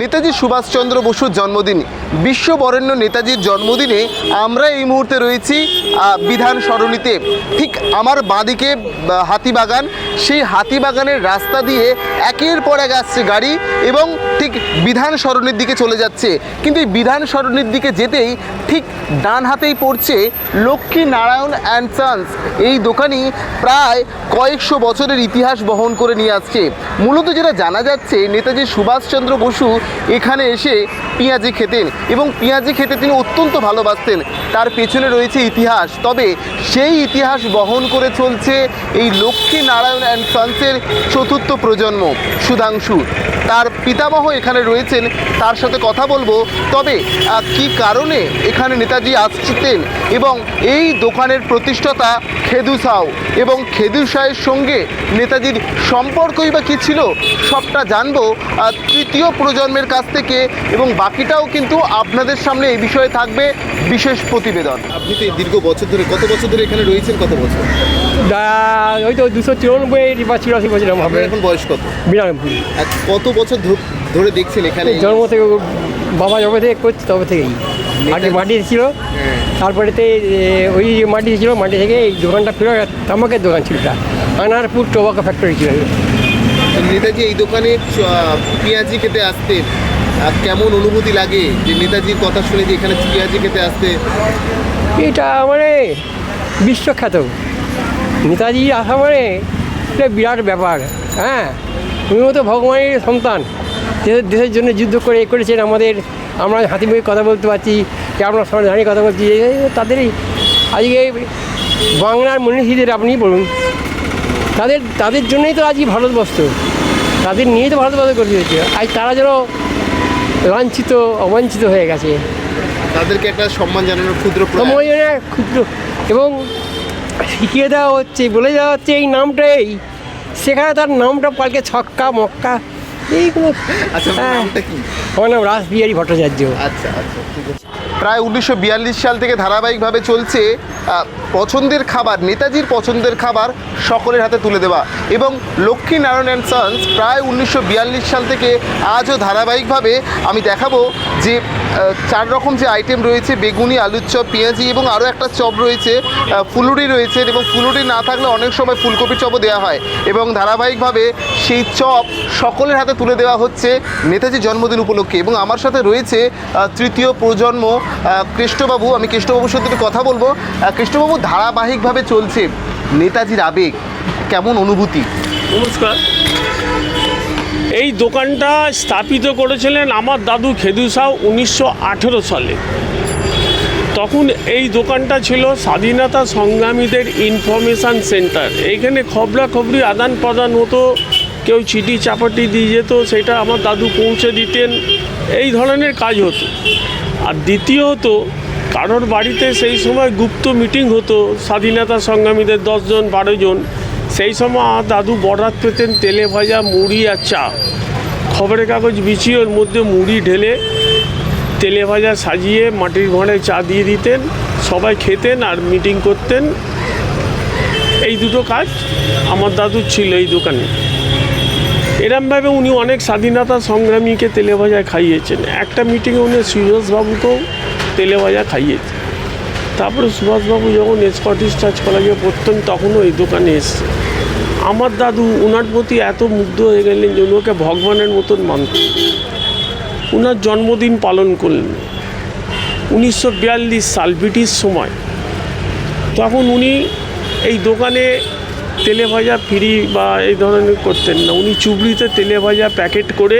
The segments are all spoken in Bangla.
নেতাজি সুভাষচন্দ্র বসুর জন্মদিন, বিশ্ববরেণ্য নেতাজির জন্মদিনে আমরা এই মুহূর্তে রয়েছি বিধান সরণিতে। ঠিক আমার বাঁদিকে হাতিবাগান, সেই হাতিবাগানের রাস্তা দিয়ে একের পর এক আসছে গাড়ি এবং ঠিক বিধান সরণির দিকে চলে যাচ্ছে। কিন্তু এই বিধান সরণির দিকে যেতেই ঠিক ডান হাতেই পড়ছে লক্ষ্মী নারায়ণ অ্যান্ড সন্স। এই দোকানই প্রায় কয়েকশো বছরের ইতিহাস বহন করে নিয়ে আসছে। মূলত যেটা জানা যাচ্ছে, নেতাজি সুভাষচন্দ্র বসু এখানে এসে পেঁয়াজি খেতেন এবং পেঁয়াজি খেতে তিনি অত্যন্ত ভালোবাসতেন। তার পেছনে রয়েছে ইতিহাস। তবে সেই ইতিহাস বহন করে চলছে এই লক্ষ্মী নারায়ণ অ্যান্ড সন্সের চতুর্থ প্রজন্ম সুধাংশু। তার পিতামহ এখানে রয়েছেন, তার সাথে কথা বলবো। তবে কি কারণে এখানে নেতাজি আসতেন এবং এই দোকানের প্রতিষ্ঠাতা খেদু সাউ এবং খেদু সাহের সঙ্গে নেতাজির সম্পর্কই বা কী ছিল, সবটা জানবো তৃতীয় প্রজন্মের কাছ থেকে। এবং বাকিটাও কিন্তু আপনাদের সামনে এই বিষয়ে থাকবে বিশেষ প্রতিবেদন। আপনি তো দীর্ঘ বছর ধরে, কত বছর ধরে এখানে রয়েছেন? কত বছর? ওই তো 294 বা 84 বছর হবে। এখন বয়স কত? 92। কত বছর ধরে দেখছেন এখানে? জন্ম থেকে, বাবা জবে থেকে করছে তবে থেকেই। আগে মাটি ছিল, তারপরেতে ওই মাটি ছিল, মাটি থেকে এই দোকানটা ছিল, তামাকের দোকান ছিল, আনারপুর টোবাকো ফ্যাক্টরি ছিল। নেতাজি এই দোকানে পেঁয়াজি খেতে আসতেন, কেমন অনুভূতি লাগে যে নেতাজির কথা শুনে যে এখানে পেঁয়াজি খেতে আসতে? এটা মানে বিশ্বখ্যাত। নেতাজি আসা মানে এটা বিরাট ব্যাপার। হ্যাঁ, উনিও তো ভগবানের সন্তান, দেশের জন্য যুদ্ধ করে করেছেন আমাদের। আমরা হাতিমুখে কথা বলতে পারছি, যে আমরা সবাই দাঁড়িয়ে কথা বলছি, তাদেরই আজকে বাংলার মনীষীদের আপনি বলুন, তাদের জন্যই তো আজকে ভারতবর্ষ, তাদের নিয়েই তো ভারতবর্ষ গঠিত হয়েছে। আজ তারা যেন লাঞ্ছিত অবাঞ্ছিত হয়ে গেছে, তাদেরকে একটা সম্মান জানানোর ক্ষুদ্র এবং শিখিয়ে দেওয়া হচ্ছে, বলে দেওয়া হচ্ছে এই নামটাই, সেখানে তার নামটা পাল্টে ছক্কা মক্কা এইগুলো। আচ্ছা, নামটা কি? আমার নাম রাসবিহারী ভট্টাচার্য। আচ্ছা আচ্ছা, ঠিক আছে। প্রায় 1942 সাল থেকে ধারাবাহিকভাবে চলছে পছন্দের খাবার, নেতাজির পছন্দের খাবার সকলের হাতে তুলে দেওয়া। এবং লক্ষ্মী নারায়ণ অ্যান্ড সন্স প্রায় 1942 সাল থেকে আজও ধারাবাহিকভাবে আমি দেখাবো যে 4 রকম যে আইটেম রয়েছে, বেগুনি, আলুর চপ, পেঁয়াজি এবং আরও একটা চপ রয়েছে, ফুলুরি রয়েছে। এবং ফুলুরি না থাকলে অনেক সময় ফুলকপি চপও দেওয়া হয়। এবং ধারাবাহিকভাবে সেই চপ সকলের হাতে তুলে দেওয়া হচ্ছে নেতাজির জন্মদিন উপলক্ষে। এবং আমার সাথে রয়েছে তৃতীয় প্রজন্ম কৃষ্ণবাবু। আমি কৃষ্ণবাবুর সাথে কথা বলবো। কৃষ্ণবাবু, ধারাবাহিকভাবে চলছে নেতাজির আবেগ, কেমন অনুভূতি? নমস্কার। এই দোকানটা স্থাপিত করেছিলেন আমার দাদু খেদু সাউ 1918 সালে। তখন এই দোকানটা ছিল স্বাধীনতা সংগ্রামীদের ইনফরমেশান সেন্টার। এইখানে খবরাখবরি আদান প্রদান হতো, কেউ চিঠি চাপাটি দিয়ে যেত, সেটা আমার দাদু পৌঁছে দিতেন, এই ধরনের কাজ হতো। আর দ্বিতীয়ত, কারোর বাড়িতে সেই সময় গুপ্ত মিটিং হতো স্বাধীনতা সংগ্রামীদের 10 জন 12 জন। সেই সময় আমার দাদু বরাত পেতেন তেলে ভাজা মুড়ি আর চা। খবরের কাগজ বিছিয়ে ওর মধ্যে মুড়ি ঢেলে তেলে ভাজা সাজিয়ে মাটির ঘরে চা দিয়ে দিতেন, সবাই খেতেন আর মিটিং করতেন। এই দুটো কাজ আমার দাদুর ছিল এই দোকানে। এরমভাবে উনি অনেক স্বাধীনতা সংগ্রামীকে তেলে ভাজা খাইয়েছেন। একটা মিটিংয়ে উনি সুভাষবাবুকেও তেলে ভাজা খাইয়েছেন। তারপরে সুভাষবাবু যখন স্কটিশ চার্চ কলেজে পড়তেন তখনও এই দোকানে এসছে। আমার দাদু ওনার প্রতি এত মুগ্ধ হয়ে গেলেন যে ওনাকে ভগবানের মতন মানতেন। ওনার জন্মদিন পালন করলেন 1942 সাল, ব্রিটিশ সময়। তখন উনি এই দোকানে তেলে ভাজা ফ্রি বা এই ধরনের করতেন না। উনি চুবড়িতে তেলে ভাজা প্যাকেট করে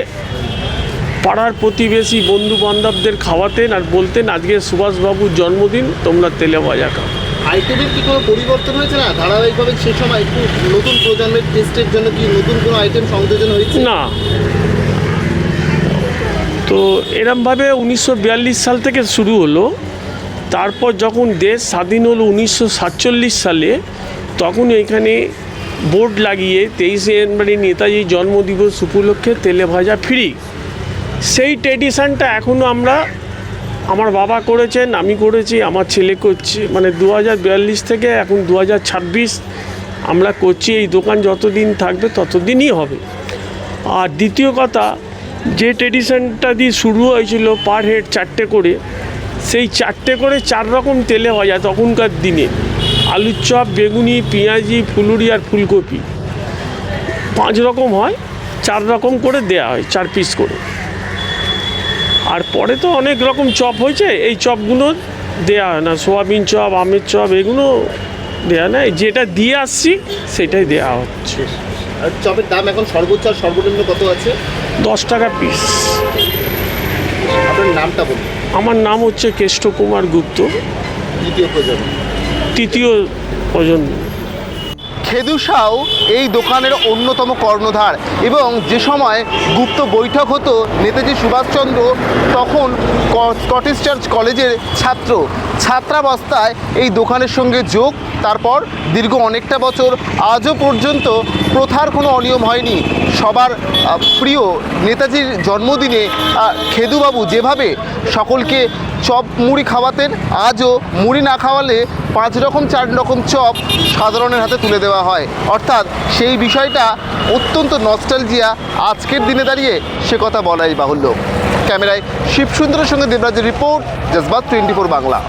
পাড়ার প্রতিবেশী বন্ধু বান্ধবদের খাওয়াতেন আর বলতেন আজকে সুভাষবাবুর জন্মদিন, তোমরা তেলে ভাজা খাও। আইটেমের কি কোনো পরিবর্তন হয়েছে না ধারাবাহিকভাবে? সে সময় একটু নতুন প্রজন্মের টেস্টের জন্য কি নতুন কোনো আইটেম সংযোজন হয়েছে? না, তো এরমভাবে 1942 সাল থেকে শুরু হলো। তারপর যখন দেশ স্বাধীন হলো 1947 সালে, তখন এখানে বোর্ড লাগিয়ে 23শে জানুয়ারি নেতাজির জন্মদিবস উপলক্ষে তেলে ভাজা ফ্রি। সেই ট্রেডিশানটা এখনও আমরা, আমার বাবা করেছেন, আমি করেছি, আমার ছেলে করছে। মানে 2042 থেকে এখন 2026 আমরা করছি, এই দোকান যতদিন থাকবে ততদিনই হবে। আর দ্বিতীয় কথা, যে ট্রেডিশনটা দিয়ে শুরু হয়েছিল পার হেড 4টে করে, সেই 4টে করে 4 রকম তেলে ভাজা তখনকার দিনে, আলুর চপ, বেগুনি, পেঁয়াজি, ফুলুরি আর ফুলকপি 5 রকম হয়, 4 রকম করে দেয়া হয়, 4 পিস করে। আর পরে তো অনেক রকম চপ হয়েছে, এই চপগুলো দেয়া হয় না, সোয়াবিন চপ, আমের চপ এগুলো দেয়া না, যেটা দিয়ে আসছি সেটাই দেয়া হচ্ছে। আর চপের দাম এখন সর্বোচ্চ আর সর্বনিম্ন কত আছে? 10 টাকা পিস। আপনার নামটা বলুন। আমার নাম হচ্ছে কেষ্ট কুমার গুপ্ত, দ্বিতীয় প্রজন্ম। তৃতীয় প্রজন্ম। খেদু সাউ এই দোকানের অন্যতম কর্ণধার, এবং যে সময় গুপ্ত বৈঠক হতো নেতাজি সুভাষচন্দ্র তখন স্কটিশ চার্চ কলেজের ছাত্রাবস্থায় এই দোকানের সঙ্গে যোগ, তারপর দীর্ঘ অনেকটা বছর আজও পর্যন্ত প্রথার কোনো অনিয়ম হয়নি। সবার প্রিয় নেতাজির জন্মদিনে খেদুবাবু যেভাবে সকলকে চপ মুড়ি খাওয়াতেন, আজও মুড়ি না খাওয়ালে 5 রকম 4 রকম চপ সাধারণের হাতে তুলে দেওয়া হয়। অর্থাৎ সেই বিষয়টা অত্যন্ত নস্টালজিয়া আজকের দিনে দাঁড়িয়ে, সে কথা বলাই বাহুল্য। ক্যামেরায় শিবসুন্দরের সঙ্গে দেবরাজের রিপোর্ট, জজবাত 24 বাংলা।